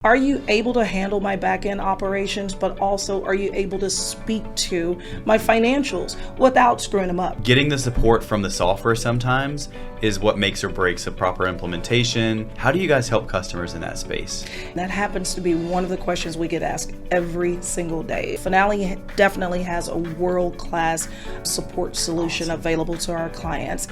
Are you able to handle my back-end operations, but also are you able to speak to my financials without screwing them up? Getting the support from the software sometimes is what makes or breaks a proper implementation. How do you guys help customers in that space? That happens to be one of the questions we get asked every single day. Finale definitely has a world-class support solution available to our clients.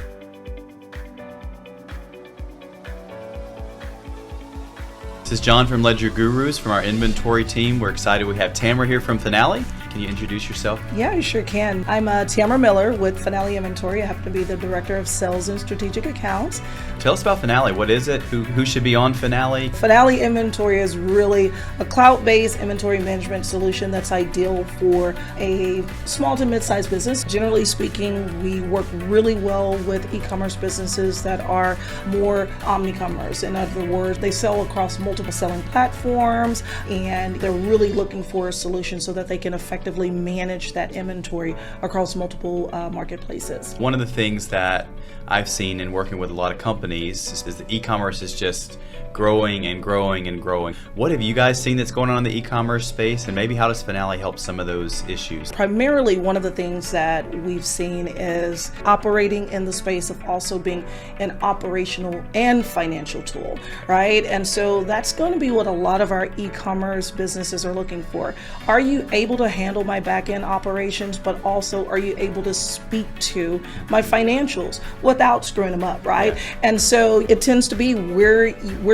This is John from LedgerGurus from our inventory team. We're excited we have Tamara here from Finale. Can you introduce yourself? Yeah, I sure can. I'm Tamara Miller with Finale Inventory. I happen to be the Director of Sales and Strategic Accounts. Tell us about Finale. What is it? Who should be on Finale? Finale Inventory is really a cloud-based inventory management solution that's ideal for a small to mid-sized business. Generally speaking, we work really well with e-commerce businesses that are more omni-commerce. In other words, they sell across multiple selling platforms, and they're really looking for a solution so that they can effectively manage that inventory across multiple marketplaces. One of the things that I've seen in working with a lot of companies is that e-commerce is just growing and growing and growing. What have you guys seen that's going on in the e-commerce space, and maybe how does Finale help some of those issues? Primarily, one of the things that we've seen is operating in the space of also being an operational and financial tool, right? And so that's going to be what a lot of our e-commerce businesses are looking for. Are you able to handle my back-end operations, but also are you able to speak to my financials without screwing them up, right? Yeah. And so it tends to be where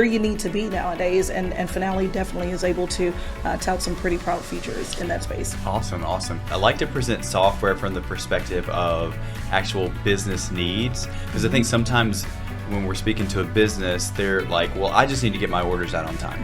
you need to be nowadays, and Finale definitely is able to tout some pretty proud features in that space. Awesome. I like to present software from the perspective of actual business needs, because I think sometimes when we're speaking to a business, they're like, well, I just need to get my orders out on time.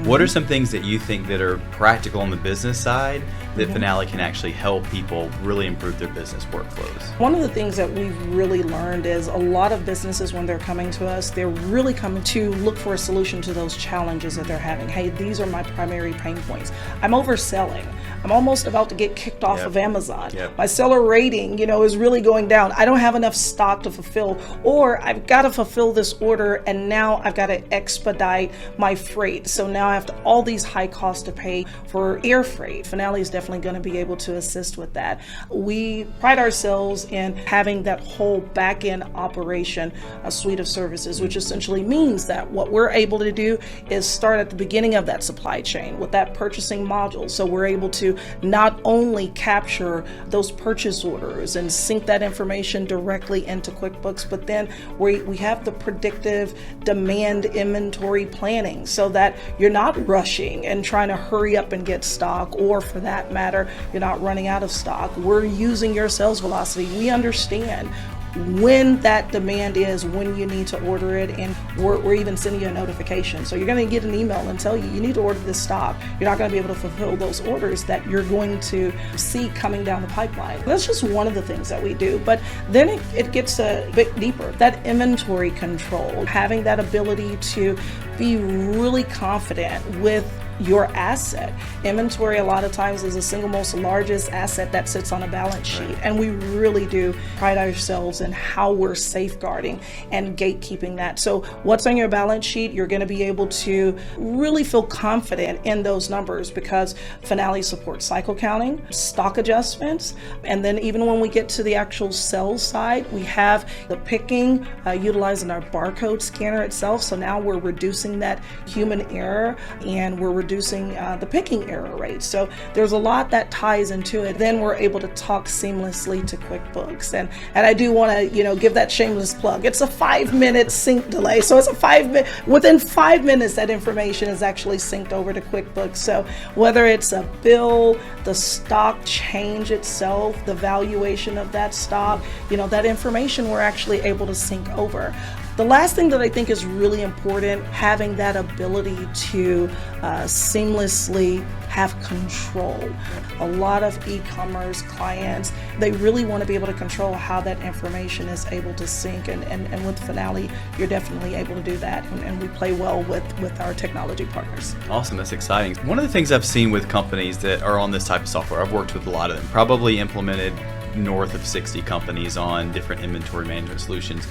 What are some things that you think that are practical on the business side that Finale can actually help people really improve their business workflows? One of the things that we've really learned is a lot of businesses, when they're coming to us, they're really coming to look for a solution to those challenges that they're having. Hey, these are my primary pain points. I'm overselling. I'm almost about to get kicked off of Amazon. My seller rating, is really going down. I don't have enough stock to fulfill, or I've got to fulfill this order and now I've got to expedite my freight. So now I have all these high costs to pay for air freight. Finale is definitely going to be able to assist with that. We pride ourselves in having that whole back-end operation, a suite of services, which essentially means that what we're able to do is start at the beginning of that supply chain with that purchasing module. So we're able to not only capture those purchase orders and sync that information directly into QuickBooks, but then we have the predictive demand inventory planning so that you're not rushing and trying to hurry up and get stock, or for that matter, you're not running out of stock. We're using your sales velocity. We understand when that demand is, when you need to order it, and we're even sending you a notification. So you're going to get an email and tell you need to order this stock. You're not going to be able to fulfill those orders that you're going to see coming down the pipeline. That's just one of the things that we do, but then it gets a bit deeper. That inventory control, having that ability to be really confident with your asset. Inventory a lot of times is the single most largest asset that sits on a balance sheet, and we really do pride ourselves in how we're safeguarding and gatekeeping that. So what's on your balance sheet, you're going to be able to really feel confident in those numbers, because Finale supports cycle counting, stock adjustments, and then even when we get to the actual sales side, we have the picking utilizing our barcode scanner itself. So now we're reducing that human error, and we're reducing the picking error rate. So there's a lot that ties into it. Then we're able to talk seamlessly to QuickBooks. And I do want to, give that shameless plug. It's a 5-minute sync delay. So it's within 5 minutes, that information is actually synced over to QuickBooks. So whether it's a bill, the stock change itself, the valuation of that stock, that information we're actually able to sync over. The last thing that I think is really important, having that ability to seamlessly have control. A lot of e-commerce clients, they really want to be able to control how that information is able to sync, and with Finale, you're definitely able to do that, and we play well with our technology partners. Awesome, that's exciting. One of the things I've seen with companies that are on this type of software, I've worked with a lot of them, probably implemented north of 60 companies on different inventory management solutions.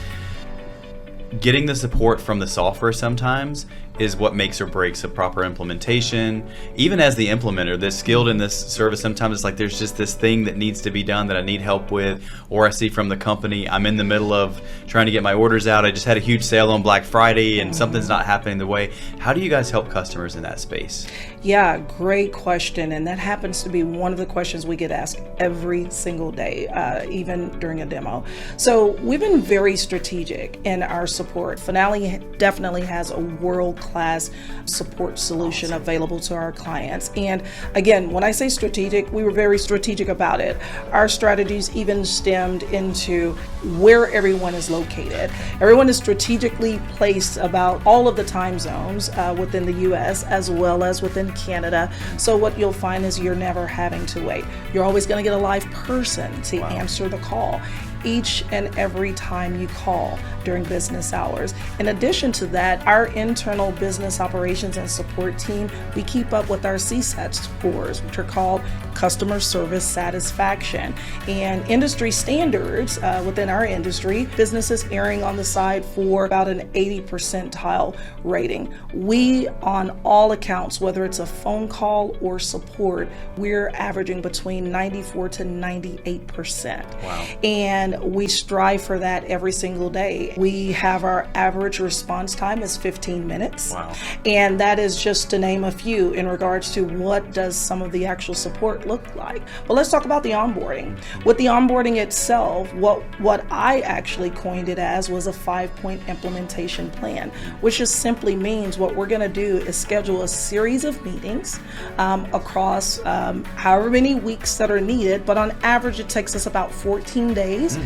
Getting the support from the software sometimes is what makes or breaks a proper implementation. Even as the implementer, that's skilled in this service, sometimes it's like there's just this thing that needs to be done that I need help with, or I see from the company, I'm in the middle of trying to get my orders out. I just had a huge sale on Black Friday and something's not happening the way. How do you guys help customers in that space? Yeah, great question. And that happens to be one of the questions we get asked every single day, even during a demo. So we've been very strategic in our support. Finale definitely has a world-class support solution available to our clients. And again, when I say strategic, we were very strategic about it. Our strategies even stemmed into where everyone is located. Everyone is strategically placed about all of the time zones within the US as well as within Canada. So what you'll find is you're never having to wait. You're always going to get a live person to answer the call each and every time you call during business hours. In addition to that, our internal business operations and support team, we keep up with our CSAT scores, which are called customer service satisfaction, and industry standards within our industry. Businesses erring on the side for about an 80 percentile rating. We, on all accounts, whether it's a phone call or support, we're averaging between 94 to 98%. Wow. And we strive for that every single day. We have our average response time is 15 minutes. Wow. And that is just to name a few in regards to what does some of the actual support look like. But let's talk about the onboarding. With the onboarding itself, what I actually coined it as was a 5-point implementation plan, which just simply means what we're going to do is schedule a series of meetings across however many weeks that are needed, but on average it takes us about 14 days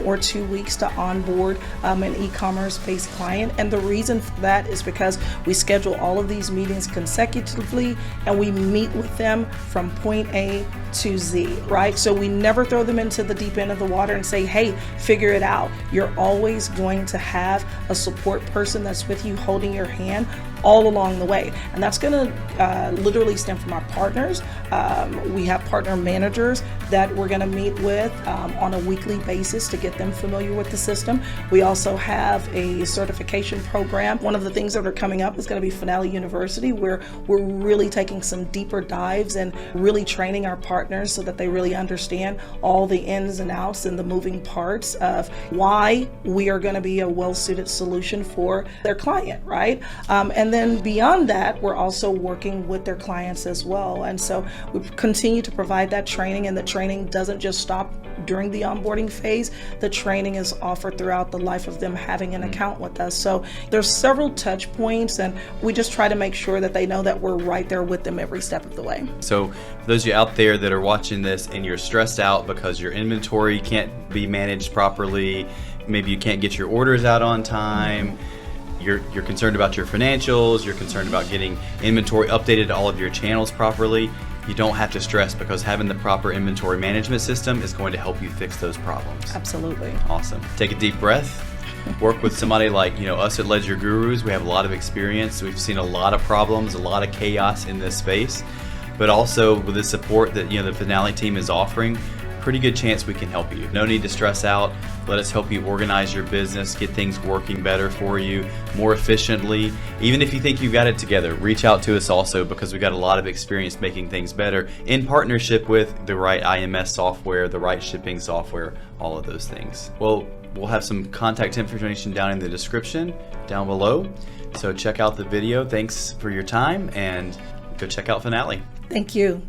or 2 weeks to onboard an e-commerce based client. And the reason for that is because we schedule all of these meetings consecutively and we meet with them from point A to Z, right? So we never throw them into the deep end of the water and say, hey, figure it out. You're always going to have a support person that's with you holding your hand all along the way. And that's going to literally stem from our partners. We have partner managers that we're going to meet with on a weekly basis to get them familiar with the system. We also have a certification program. One of the things that are coming up is going to be Finale University, where we're really taking some deeper dives and really training our partners so that they really understand all the ins and outs and the moving parts of why we are going to be a well-suited solution for their client, right? And then beyond that, we're also working with their clients as well. And so we continue to provide that training, and the training doesn't just stop during the onboarding phase. The training is offered throughout the life of them having an account with us. So there's several touch points, and we just try to make sure that they know that we're right there with them every step of the way. So for those of you out there that are watching this and you're stressed out because your inventory can't be managed properly, maybe you can't get your orders out on time, you're concerned about your financials, you're concerned about getting inventory updated to all of your channels properly, you don't have to stress, because having the proper inventory management system is going to help you fix those problems. Absolutely. Awesome. Take a deep breath. Work with somebody like us at LedgerGurus. We have a lot of experience. We've seen a lot of problems, a lot of chaos in this space. But also with the support that the Finale team is offering, pretty good chance we can help you. No need to stress out. Let us help you organize your business, get things working better for you, more efficiently. Even if you think you've got it together, reach out to us also, because we've got a lot of experience making things better in partnership with the right IMS software, the right shipping software, all of those things. Well, we'll have some contact information down in the description down below. So check out the video. Thanks for your time, and go check out Finale. Thank you.